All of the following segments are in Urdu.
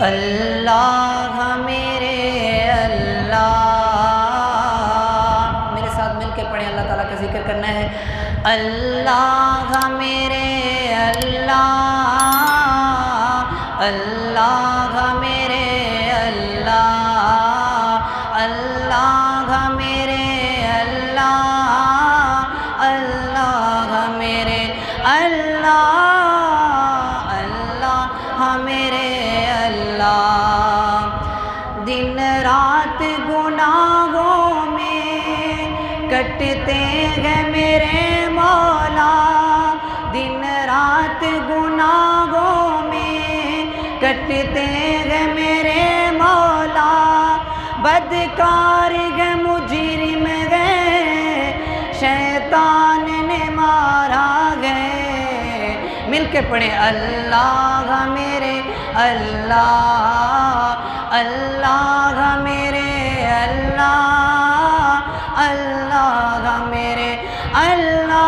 اللہ میرے اللہ، میرے ساتھ مل کے پڑھیں، اللہ تعالیٰ کا ذکر کرنا ہے۔ اللہ میرے اللہ، اللہ میرے اللہ، اللہ میرے اللہ، اللہ میرے اللہ، اللہ میرے اللہ۔ دن رات گناہوں میں کٹتے ہیں میرے مولا، دن رات گناہوں میں کٹتے ہیں میرے مولا، بدکار ہے مجرم ہے شیطان نے مارا گئے۔ مل کے پڑھیں اللہ میرے اللہ، اللہ میرے اللہ، اللہ میرے اللہ،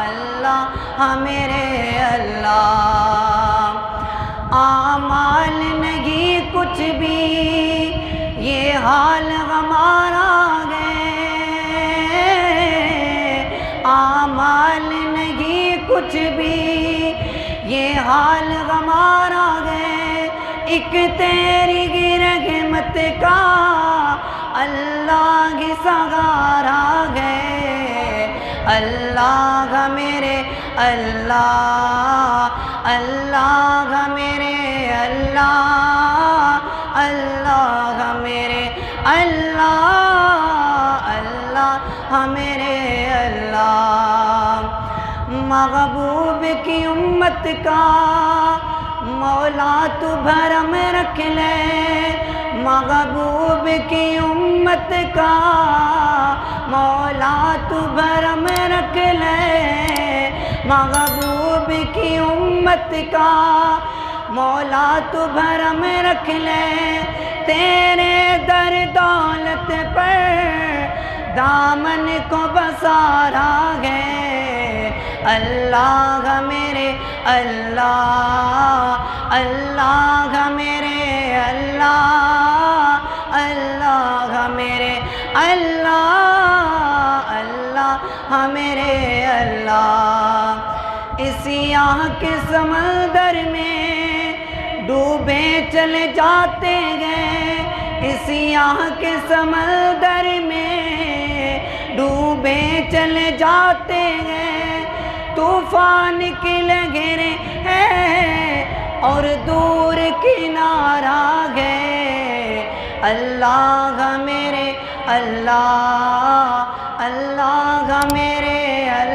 اللہ میرے اللہ۔ اعمال نہیں کچھ بھی یہ حال ہمارا ہے، اعمال نہیں کچھ بھی یہ حال ہمارا ہے، ایک تیری رحمت کا اللہ کی سہارا ہے۔ اللہ میرے اللہ، اللہ میرے اللہ، اللہ میرے اللہ، اللہ میرے اللہ۔ محبوب کی امت کا مولا تو بھرم رکھ لے، محبوب کی امت کا مولا تو بھرم رکھ لے، محبوب کی امت کا مولا تو بھرم رکھ لے، تیرے در دولت پر دامن کو بسارا ہے۔ اللہ میرے اللہ، اللہ میرے اللہ، اللہ میرے اللہ، اللہ میرے اللہ۔ اسی آہ کے سمندر میں ڈوبے چلے جاتے ہیں، اسی آہ کے سمندر میں ڈوبے چلے جاتے ہیں، طوفان کی لہریں ہیں اور دور کنارہ ہے۔ اللہ میرے اللہ، اللہ میرے اللہ۔